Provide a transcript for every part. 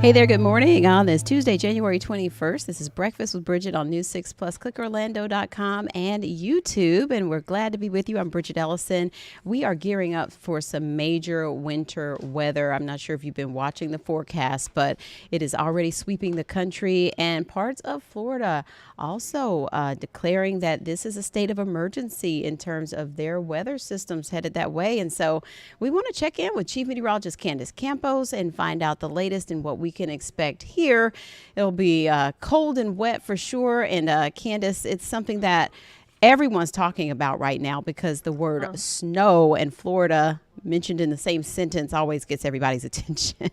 Hey there, good morning on this Tuesday, January 21st. This is Breakfast with Bridgett on News 6 Plus, clickorlando.com, and YouTube. And we're glad to be with you. I'm Bridgett Ellison. We are gearing up for some major winter weather. I'm not sure if you've been watching the forecast, but it is already sweeping the country and parts of Florida. Also declaring that this is a state of emergency in terms of their weather systems headed that way. And so we want to check in with Chief Meteorologist Candace Campos and find out the latest in what we can expect here. It'll be cold and wet for sure. And Candace, it's something that everyone's talking about right now because the word snow and Florida mentioned in the same sentence always gets everybody's attention.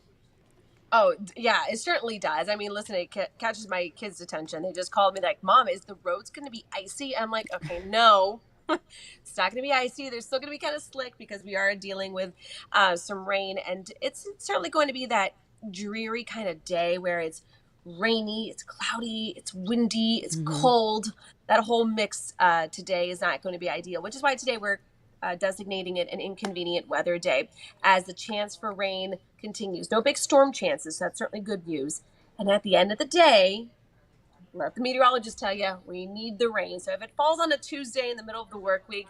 Oh, yeah, it certainly does. I mean, listen, it catches my kids' attention. They just called me like, Mom, is the roads going to be icy? I'm like, okay, no, it's not going to be icy. They're still going to be kind of slick because we are dealing with some rain. And it's certainly going to be that dreary kind of day where it's rainy, it's cloudy, it's windy, it's cold. That whole mix today is not going to be ideal, which is why today we're designating it an inconvenient weather day as the chance for rain continues. No big storm chances. So that's certainly good news. And at the end of the day, let the meteorologist tell you, we need the rain. So if it falls on a Tuesday in the middle of the work week,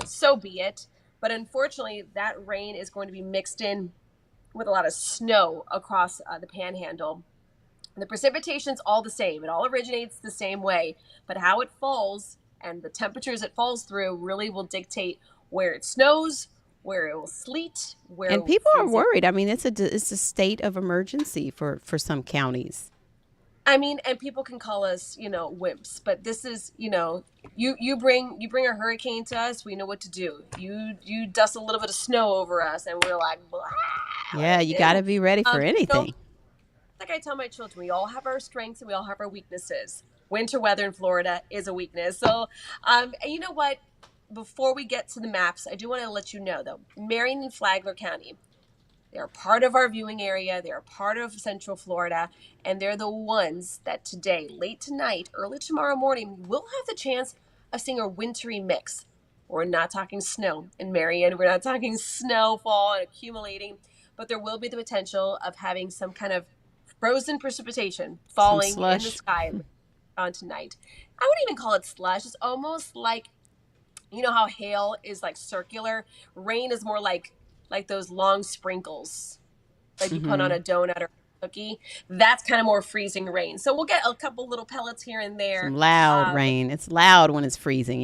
so be it. But unfortunately, that rain is going to be mixed in with a lot of snow across the panhandle. The precipitation's all the same. It all originates the same way. But how it falls and the temperatures it falls through really will dictate where it snows, where it will sleet, where it And will people are freeze. worried. I mean, it's a state of emergency for some counties. I mean, and people can call us, wimps, but this is, you bring a hurricane to us, we know what to do. You dust a little bit of snow over us, and we're like, blah, what Yeah, do we you got do? to be ready for You know, anything. like I tell my children, we all have our strengths and we all have our weaknesses. Winter weather in Florida is a weakness. So, and you know what? Before we get to the maps, I do want to let you know, though, Marion and Flagler County, they're part of our viewing area. They're part of Central Florida. And they're the ones that today, late tonight, early tomorrow morning, will have the chance of seeing a wintry mix. We're not talking snow in Marion. We're not talking snowfall and accumulating. But there will be the potential of having some kind of frozen precipitation Some falling in the slush. sky on tonight. I wouldn't even call it slush. It's almost like, how hail is like circular. Rain is more like those long sprinkles like you put on a donut or a cookie. That's kind of more freezing rain. So we'll get a couple little pellets here and there. Some loud But rain. It's loud when it's freezing.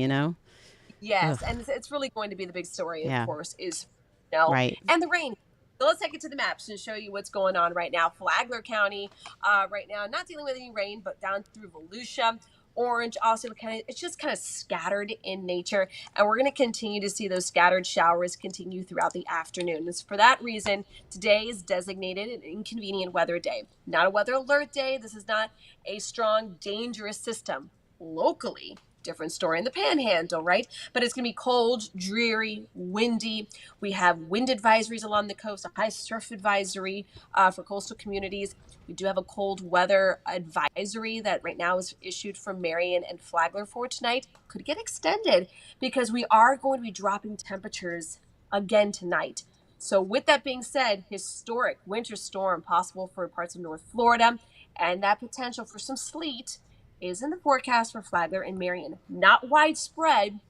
yes, Ugh, and it's really going to be the big story, of yeah, course, is snow right. and the rain. So let's take it to the maps and show you what's going on right now. Flagler County, right now, not dealing with any rain, but down through Volusia, Orange, Osceola County, it's just kind of scattered in nature. And we're going to continue to see those scattered showers continue throughout the afternoon. And for that reason, today is designated an inconvenient weather day. Not a weather alert day. This is not a strong, dangerous system. Locally, different story in the panhandle, right? But it's going to be cold, dreary, windy. We have wind advisories along the coast, a high surf advisory for coastal communities. We do have a cold weather advisory that right now is issued from Marion and Flagler for tonight. Could get extended because we are going to be dropping temperatures again tonight. So with that being said, historic winter storm possible for parts of North Florida, and that potential for some sleet is in the forecast for Flagler and Marion. Not widespread,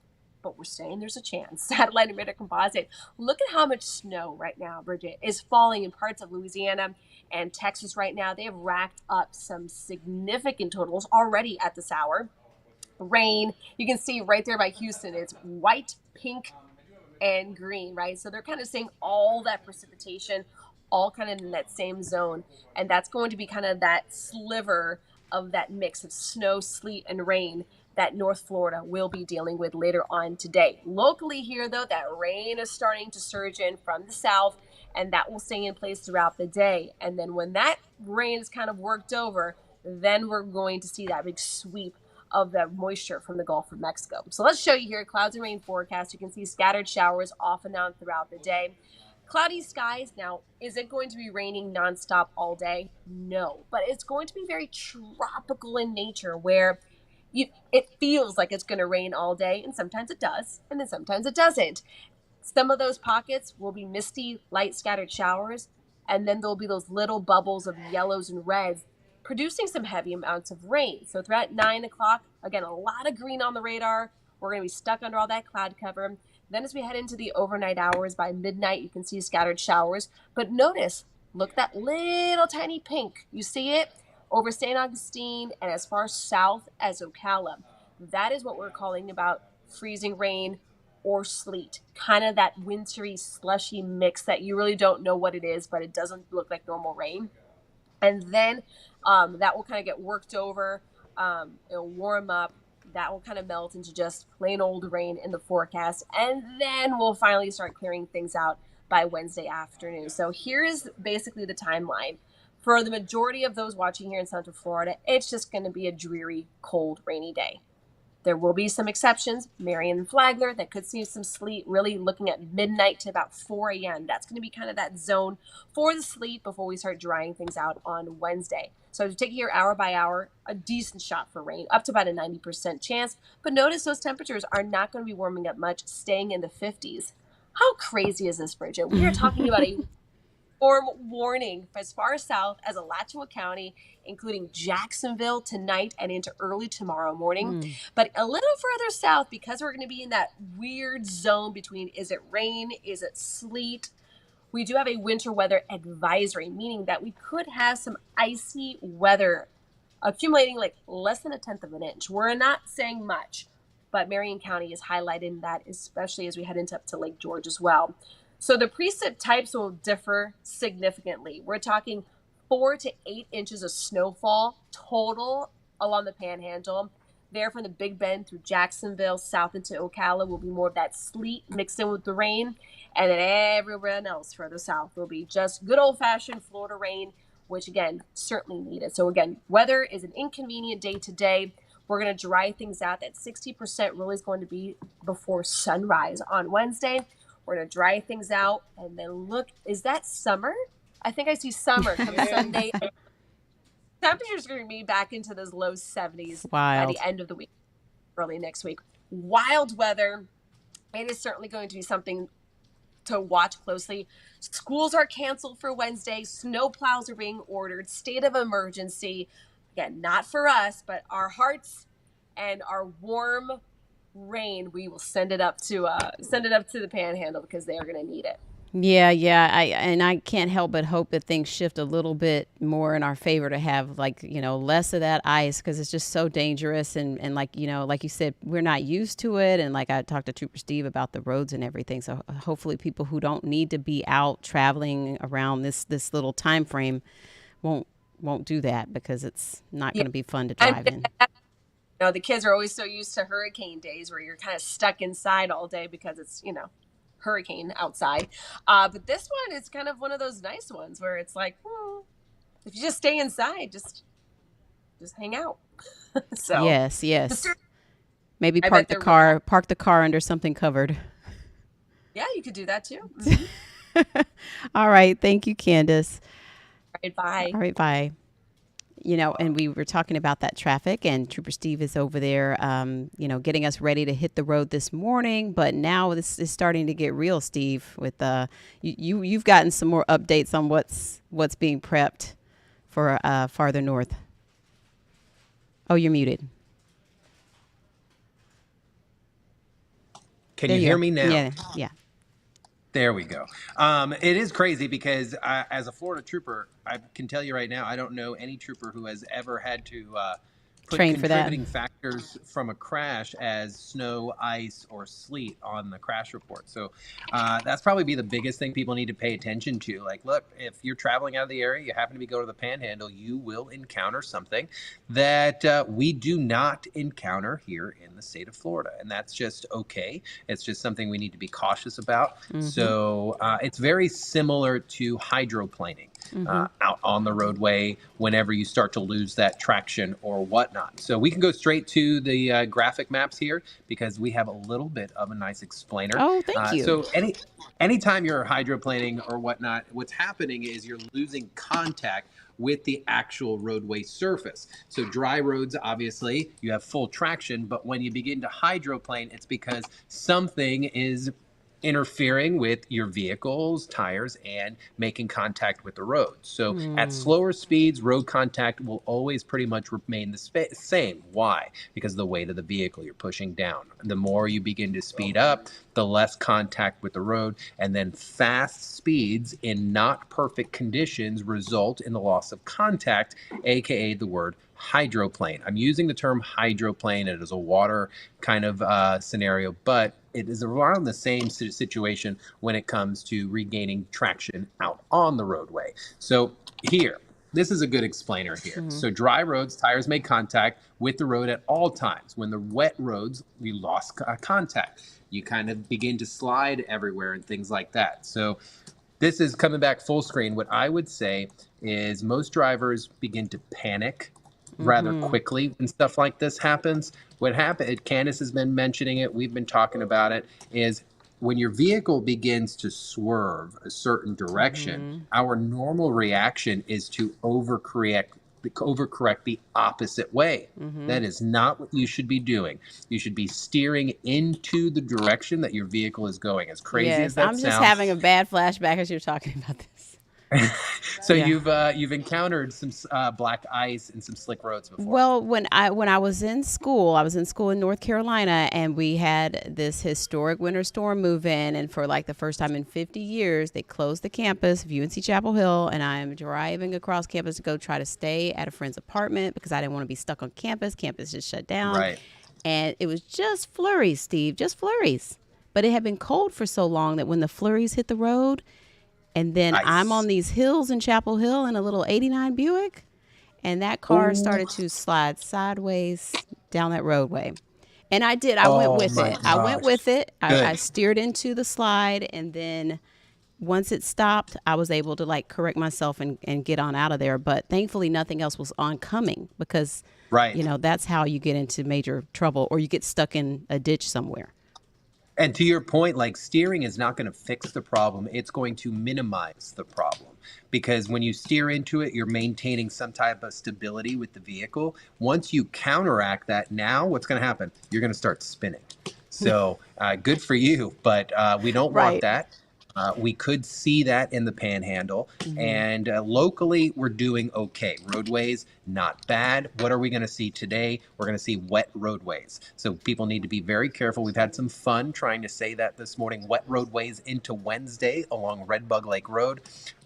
but we're saying there's a chance. Satellite emitter composite. Look at how much snow right now, Bridgett, is falling in parts of Louisiana and Texas right now. They have racked up some significant totals already at this hour. Rain, you can see right there by Houston, it's white, pink, and green, right? So they're kind of seeing all that precipitation, all kind of in that same zone. And that's going to be kind of that sliver of that mix of snow, sleet, and rain that North Florida will be dealing with later on today. Locally here, though, that rain is starting to surge in from the south, and that will stay in place throughout the day. And then when that rain is kind of worked over, then we're going to see that big sweep of the moisture from the Gulf of Mexico. So let's show you here clouds and rain forecast. You can see scattered showers off and on throughout the day. Cloudy skies. Now, is it going to be raining nonstop all day? No, but it's going to be very tropical in nature where it feels like it's going to rain all day, and sometimes it does, and then sometimes it doesn't. Some of those pockets will be misty, light scattered showers. and then there'll be those little bubbles of yellows and reds producing some heavy amounts of rain. So throughout 9 o'clock, again, a lot of green on the radar. We're going to be stuck under all that cloud cover. Then as we head into the overnight hours, by midnight, you can see scattered showers. But notice, look, that little tiny pink. You see it over St. Augustine and as far south as Ocala. That is what we're calling about freezing rain or sleet. Kind of that wintry, slushy mix that you really don't know what it is, but it doesn't look like normal rain. And then that will kind of get worked over. It'll warm up. That will kind of melt into just plain old rain in the forecast. And then we'll finally start clearing things out by Wednesday afternoon. So here is basically the timeline. For the majority of those watching here in Central Florida, it's just going to be a dreary, cold, rainy day. There will be some exceptions, Marion and Flagler, that could see some sleet really looking at midnight to about 4 a.m. That's going to be kind of that zone for the sleet before we start drying things out on Wednesday. So to take here hour by hour, a decent shot for rain, up to about a 90% chance. But notice those temperatures are not going to be warming up much, staying in the 50s. How crazy is this, Bridgett? We are talking about a storm warning as far south as Alachua County, including Jacksonville tonight and into early tomorrow morning. But a little further south, because we're going to be in that weird zone between is it rain, is it sleet, we do have a winter weather advisory, meaning that we could have some icy weather accumulating like less than 1/10 of an inch. We're not saying much, but Marion County is highlighting that, especially as we head into up to Lake George as well. So the precip types will differ significantly. We're talking 4 to 8 inches of snowfall total along the panhandle. There from the Big Bend through Jacksonville, south into Ocala will be more of that sleet mixed in with the rain. And then everywhere else further south will be just good old-fashioned Florida rain, which again, certainly needed. So again, weather is an inconvenient day today. We're going to dry things out. That 60% really is going to be before sunrise on Wednesday. We're going to dry things out. And then look, is that summer? I think I see summer come Sunday. Temperatures are going to be back into those low 70s by the end of the week, early next week. Wild weather. It is certainly going to be something to watch closely. Schools are canceled for Wednesday. Snow plows are being ordered. State of emergency. Again, not for us, but our hearts and our warm rain, we will send it up to the panhandle because they are going to need it. Yeah. I can't help but hope that things shift a little bit more in our favor to have less of that ice, because it's just so dangerous and like you said, we're not used to it. And like I talked to Trooper Steve about the roads and everything. So hopefully people who don't need to be out traveling around this little time frame won't do that, because it's not going to be fun to drive in. The kids are always so used to hurricane days where you're kind of stuck inside all day because it's, hurricane outside. But this one is kind of one of those nice ones where it's like, if you just stay inside, just hang out. So yes. Maybe park the car under something covered. Yeah, you could do that too. All right. Thank you, Candace. Bye. All right, bye. And we were talking about that traffic, and Trooper Steve is over there, getting us ready to hit the road this morning. But now this is starting to get real, Steve, with you've gotten some more updates on what's being prepped for farther north. Oh, you're muted. Can you hear me now? Yeah. There we go. It is crazy because as a Florida trooper, I can tell you right now, I don't know any trooper who has ever had to put train for that. Contributing factors from a crash as snow, ice, or sleet on the crash report. So that's probably be the biggest thing people need to pay attention to. Like, look, if you're traveling out of the area, you happen to be going to the Panhandle, you will encounter something that we do not encounter here in the state of Florida. And that's just okay. It's just something we need to be cautious about. Mm-hmm. So it's very similar to hydroplaning out on the roadway whenever you start to lose that traction or whatnot. So we can go straight to the graphic maps here because we have a little bit of a nice explainer. Oh, thank you. So anytime you're hydroplaning or whatnot, what's happening is you're losing contact with the actual roadway surface. So dry roads, obviously, you have full traction, but when you begin to hydroplane, it's because something is interfering with your vehicle's tires and making contact with the road. So at Hmm. slower speeds, road contact will always pretty much remain the same. Why? Because of the weight of the vehicle you're pushing down. The more you begin to speed up, the less contact with the road, and then fast speeds in not perfect conditions result in the loss of contact, aka the word hydroplane. I'm using the term hydroplane. It is a water kind of scenario, but it is around the same situation when it comes to regaining traction out on the roadway. So here, this is a good explainer here. Hmm. So dry roads, tires make contact with the road at all times. When the wet roads, we lost contact. You kind of begin to slide everywhere and things like that. So this is coming back full screen. What I would say is most drivers begin to panic rather Hmm. quickly when stuff like this happens. What happened, Candace has been mentioning it, we've been talking about it, is when your vehicle begins to swerve a certain direction, Hmm. our normal reaction is to overcorrect the opposite way. Hmm. That is not what you should be doing. You should be steering into the direction that your vehicle is going. As crazy as Yes, that I'm just sounds, having a bad flashback as you're talking about this. so Yeah. you've encountered some black ice and some slick roads before. Well, when I was in school, I was in school in North Carolina, and we had this historic winter storm move in, and for like the first time in 50 years, they closed the campus of UNC Chapel Hill, and I'm driving across campus to go try to stay at a friend's apartment because I didn't want to be stuck on campus. Campus just shut down, Right. and it was just flurries, Steve, just flurries. But it had been cold for so long that when the flurries hit the road, and then I'm on Ice. these hills in Chapel Hill in a little '89 Buick, and that car Oh, started to slide sideways down that roadway. And I did. I went oh with my it. I went gosh. with it. I Good. steered into the slide, and then once it stopped, I was able to like correct myself and get on out of there. But thankfully, nothing else was oncoming because, Right. that's how you get into major trouble or you get stuck in a ditch somewhere. And to your point, like steering is not going to fix the problem. It's going to minimize the problem because when you steer into it, you're maintaining some type of stability with the vehicle. Once you counteract that, now what's going to happen? You're going to start spinning. So good for you, but we don't want Right. that. We could see that in the panhandle. Hmm. And locally, we're doing okay. Roadways, not bad. What are we going to see today? We're going to see wet roadways. So people need to be very careful. We've had some fun trying to say that this morning. Wet roadways into Wednesday along Redbug Lake Road.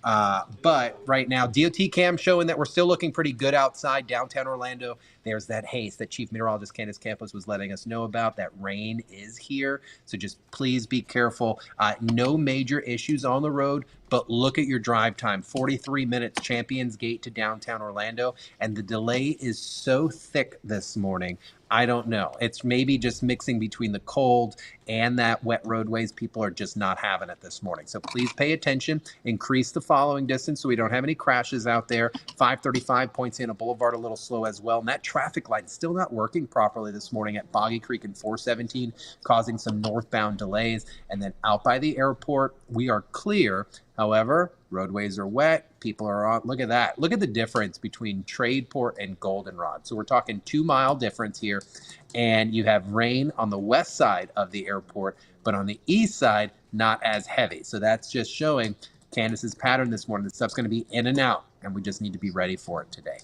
But right now, DOT cam showing that we're still looking pretty good outside downtown Orlando. There's that haze that Chief Meteorologist Candace Campos was letting us know about. That rain is here. So just please be careful. No major issues on the road, but look at your drive time. 43 minutes, Champions Gate to downtown Orlando. And the delay is so thick this morning. I don't know. It's maybe just mixing between the cold and that wet roadways. People are just not having it this morning. So please pay attention. Increase the following distance so we don't have any crashes out there. 535 Point Santa Boulevard a little slow as well. And that traffic light is still not working properly this morning at Boggy Creek and 417, causing some northbound delays. And then out by the airport, we are clear. However, roadways are wet. People are on. Look at that. Look at the difference between Tradeport and Goldenrod. So we're talking 2 mile difference here. And you have rain on the west side of the airport, but on the east side, not as heavy. So that's just showing Candace's pattern this morning. The stuff's going to be in and out, and we just need to be ready for it today.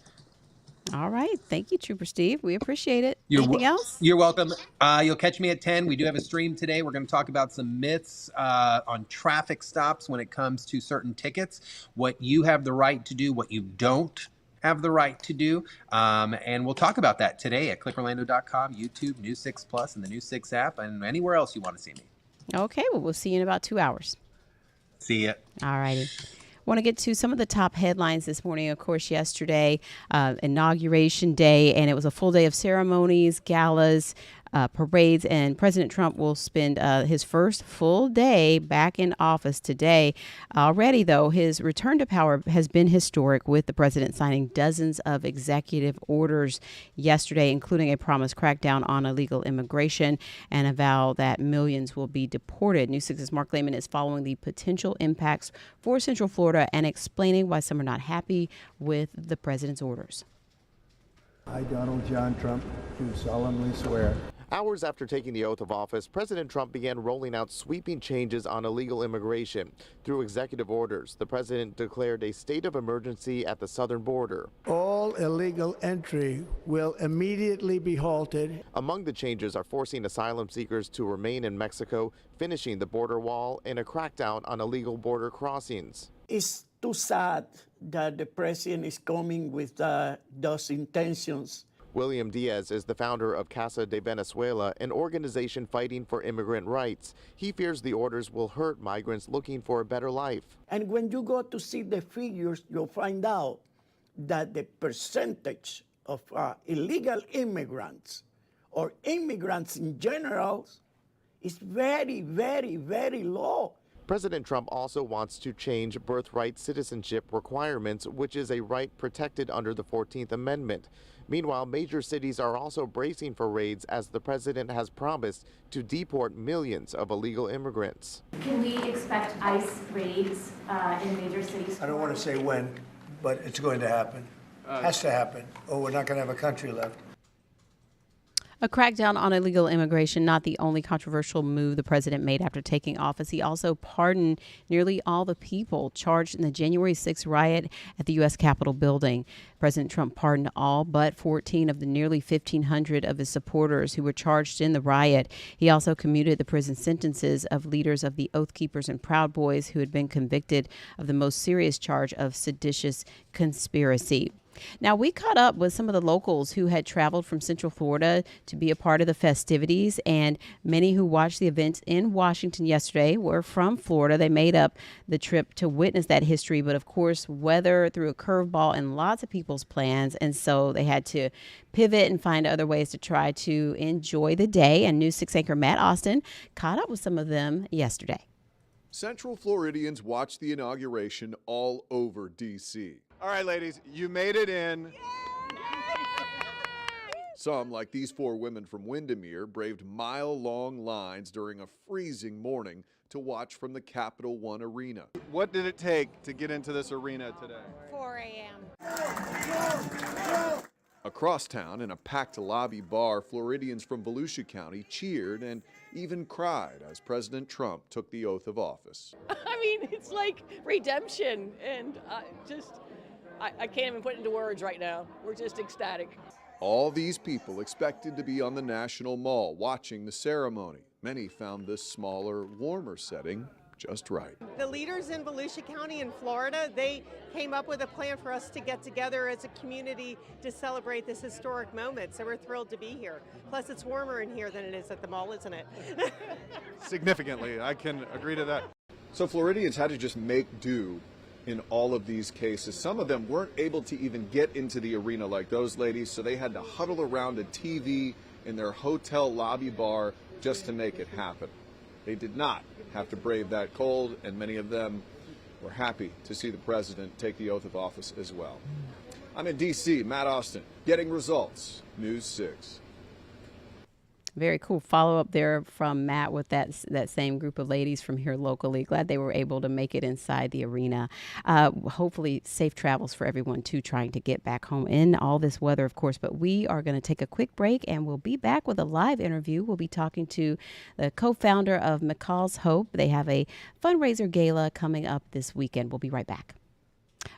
All right. Thank you, Trooper Steve. We appreciate it. You're Anything else? you're welcome. You'll catch me at 10. We do have a stream today. We're going to talk about some myths on traffic stops when it comes to certain tickets, what you have the right to do, what you don't have the right to do. And we'll talk about that today at clickorlando.com, YouTube, News 6 Plus, and the News 6 app, and anywhere else you want to see me. Okay. Well, we'll see you in about 2 hours. See ya. All righty. Want to get to some of the top headlines this morning. Of course, yesterday, Inauguration Day, and it was a full day of ceremonies, galas, parades, and President Trump will spend his first full day back in office today. Already, though, his return to power has been historic, with the president signing dozens of executive orders yesterday, including a promised crackdown on illegal immigration and a vow that millions will be deported. News 6's Mark Lehman is following the potential impacts for Central Florida and explaining why some are not happy with the president's orders. I, Donald John Trump, do solemnly swear Hours after taking the oath of office, President Trump began rolling out sweeping changes on illegal immigration. Through executive orders, the president declared a state of emergency at the southern border. All illegal entry will immediately be halted. Among the changes are forcing asylum seekers to remain in Mexico, finishing the border wall, and a crackdown on illegal border crossings. It's too sad that the president is coming with those intentions. William Diaz is the founder of Casa de Venezuela, an organization fighting for immigrant rights. He fears the orders will hurt migrants looking for a better life. And when you go to see the figures, you'll find out that the percentage of illegal immigrants or immigrants in general is very, very, very low. President Trump also wants to change birthright citizenship requirements, which is a right protected under the 14th Amendment. Meanwhile, major cities are also bracing for raids as the president has promised to deport millions of illegal immigrants. Can we expect ICE raids in major cities? I don't want to say when, but it's going to happen. Has to happen, or we're not going to have a country left. A crackdown on illegal immigration, not the only controversial move the president made after taking office. He also pardoned nearly all the people charged in the January 6th riot at the U.S. Capitol building. President Trump pardoned all but 14 of the nearly 1,500 of his supporters who were charged in the riot. He also commuted the prison sentences of leaders of the Oath Keepers and Proud Boys who had been convicted of the most serious charge of seditious conspiracy. Now, we caught up with some of the locals who had traveled from Central Florida to be a part of the festivities, and many who watched the events in Washington yesterday were from Florida. They made up the trip to witness that history, but of course, weather threw a curveball in lots of people's plans, and so they had to pivot and find other ways to try to enjoy the day. And News 6 anchor Matt Austin caught up with some of them yesterday. Central Floridians watched the inauguration all over D.C. All right, ladies, you made it in. Some, like these four women from Windermere, braved mile-long lines during a freezing morning to watch from the Capital One Arena. What did it take to get into this arena today? 4 a.m. Across town, in a packed lobby bar, Floridians from Volusia County cheered and even cried as President Trump took the oath of office. I mean, it's like redemption, and I can't even put it into words right now. We're just ecstatic. All these people expected to be on the National Mall watching the ceremony. Many found this smaller, warmer setting just right. The leaders in Volusia County in Florida, they came up with a plan for us to get together as a community to celebrate this historic moment. So we're thrilled to be here. Plus, it's warmer in here than it is at the mall, isn't it? Significantly, I can agree to that. So Floridians had to just make do in all of these cases. Some of them weren't able to even get into the arena like those ladies, so they had to huddle around a TV in their hotel lobby bar just to make it happen. They did not have to brave that cold, and many of them were happy to see the president take the oath of office as well. I'm in D.C., Matt Austin, getting results, News 6. Very cool follow up there from Matt with that same group of ladies from here locally. Glad they were able to make it inside the arena. Hopefully safe travels for everyone too, trying to get back home in all this weather, of course. But we are going to take a quick break and we'll be back with a live interview. We'll be talking to the co-founder of McCall's Hope. They have a fundraiser gala coming up this weekend. We'll be right back.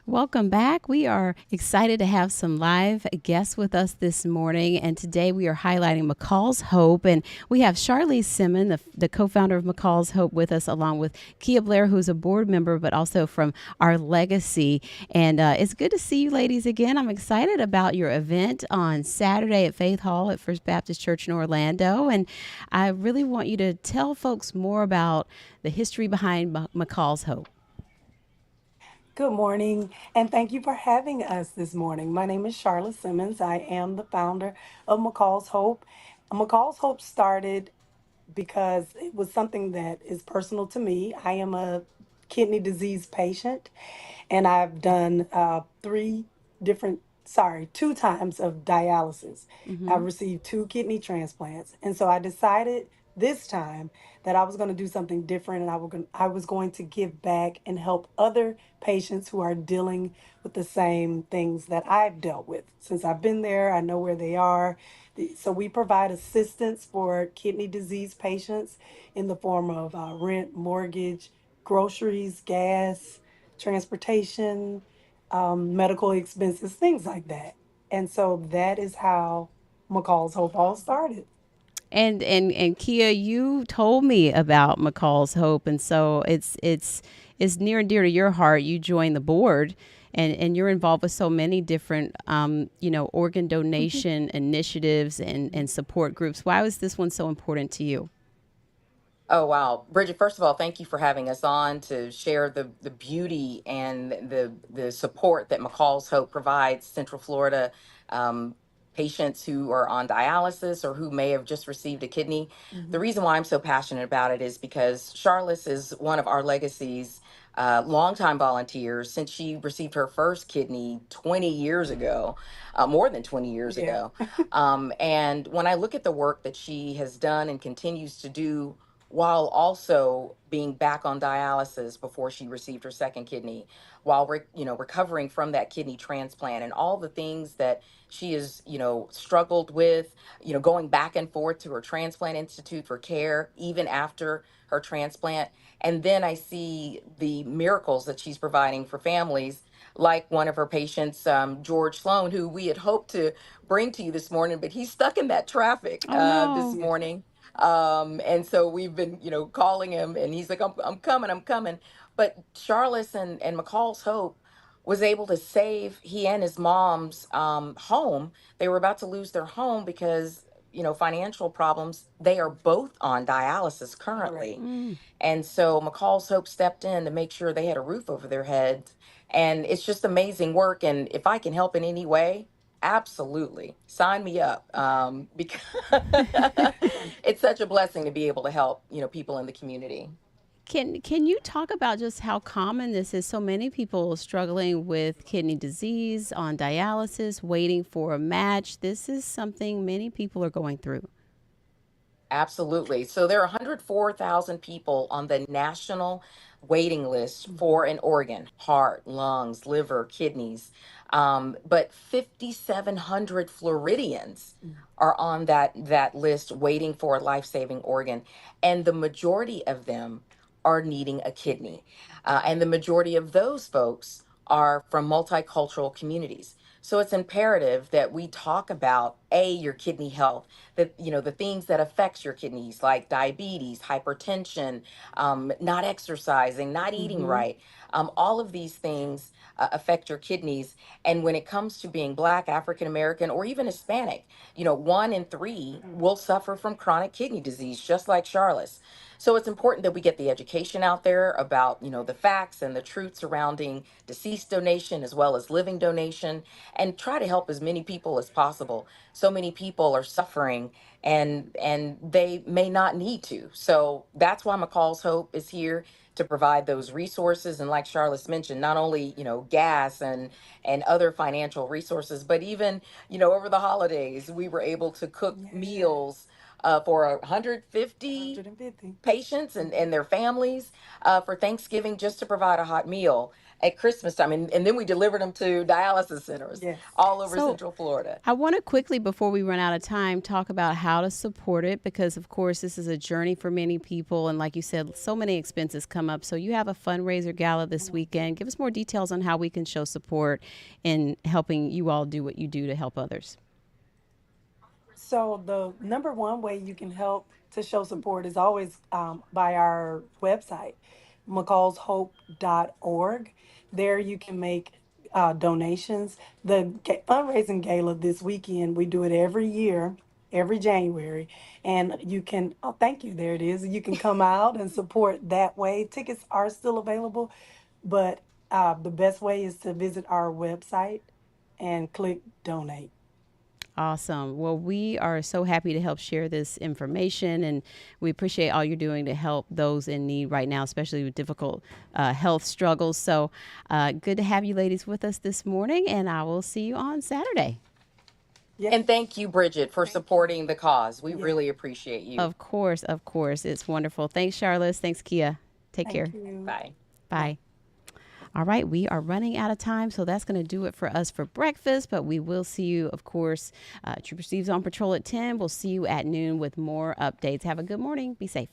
Welcome back. We are excited to have some live guests with us this morning, and today we are highlighting McCall's Hope, and we have Charlize Simmons, the co-founder of McCall's Hope, with us, along with Kia Blair, who's a board member, but also from Our Legacy. And it's good to see you ladies again. I'm excited about your event on Saturday at Faith Hall at First Baptist Church in Orlando, and I really want you to tell folks more about the history behind McCall's Hope. Good morning, and thank you for having us this morning. My name is Charlize Simmons. I am the founder of McCall's Hope. McCall's Hope started because it was something that is personal to me. I am a kidney disease patient, and I've done 2 times of dialysis. I've received 2 kidney transplants, and so I decided this time that I was going to do something different, and I was going to give back and help other patients who are dealing with the same things that I've dealt with. Since I've been there, I know where they are. So we provide assistance for kidney disease patients in the form of rent, mortgage, groceries, gas, transportation, medical expenses, things like that. And so that is how McCall's Hope all started. And Kia, you told me about McCall's Hope, and so it's near and dear to your heart. You joined the board, and you're involved with so many different organ donation initiatives and support groups. Why was this one so important to you? Oh, wow. Bridget, first of all, thank you for having us on to share the beauty and the support that McCall's Hope provides Central Florida um, patients who are on dialysis or who may have just received a kidney. The reason why I'm so passionate about it is because Charlotte is one of our legacies, longtime volunteers since she received her first kidney 20 years ago, more than 20 years Yeah. ago. And when I look at the work that she has done and continues to do, while also being back on dialysis before she received her second kidney, while recovering from that kidney transplant and all the things that she has struggled with, going back and forth to her transplant institute for care even after her transplant. And then I see the miracles that she's providing for families, like one of her patients, George Sloan, who we had hoped to bring to you this morning, but he's stuck in that traffic Oh this no. morning. And so we've been, calling him, and he's like, I'm coming, I'm coming. But Charles and McCall's Hope was able to save he and his mom's home. They were about to lose their home because, financial problems. They are both on dialysis Correct. currently. And so McCall's Hope stepped in to make sure they had a roof over their heads. And it's just amazing work. And if I can help in any way, absolutely sign me up, because it's such a blessing to be able to help, people in the community. Can you talk about just how common this is? So many people struggling with kidney disease, on dialysis, waiting for a match. This is something many people are going through. Absolutely. So there are 104,000 people on the national waiting list for an organ, heart, lungs, liver, kidneys. But 5,700 Floridians are on that list waiting for a life-saving organ. And the majority of them are needing a kidney. And the majority of those folks are from multicultural communities. So it's imperative that we talk about your kidney health, that the things that affects your kidneys, like diabetes, hypertension, not exercising, not eating Mm-hmm. right. All of these things affect your kidneys. And when it comes to being Black, African American, or even Hispanic, 1 in 3 will suffer from chronic kidney disease, just like Charlotte's. So it's important that we get the education out there about, the facts and the truth surrounding deceased donation as well as living donation, and try to help as many people as possible. So many people are suffering, and they may not need to. So that's why McCall's Hope is here to provide those resources, and like Charlotte mentioned, not only gas and other financial resources, but even over the holidays we were able to cook Yeah. meals for 150 150. patients and their families for Thanksgiving, just to provide a hot meal at Christmas time. And then we delivered them to dialysis centers Yes. all over So Central Florida. I want to quickly, before we run out of time, talk about how to support it, because of course this is a journey for many people, and like you said, so many expenses come up. So you have a fundraiser gala this weekend. Give us more details on how we can show support in helping you all do what you do to help others. So the number one way you can help to show support is always by our website, mccallshope.org. There you can make donations. The fundraising gala this weekend, we do it every year, every January. And you can, oh, thank you, there it is. You can come out and support that way. Tickets are still available, but the best way is to visit our website and click donate. Awesome. Well, we are so happy to help share this information, and we appreciate all you're doing to help those in need right now, especially with difficult health struggles. So good to have you ladies with us this morning, and I will see you on Saturday. Yes. And thank you, Bridget, for Thank supporting the cause. We you. really appreciate you. Of course, of course. It's wonderful. Thanks, Charlotte. Thanks, Kia. Take Thank care. you. Bye. Bye. All right, we are running out of time, so that's going to do it for us for breakfast. But we will see you, of course. Trooper Steve's on patrol at 10. We'll see you at noon with more updates. Have a good morning. Be safe.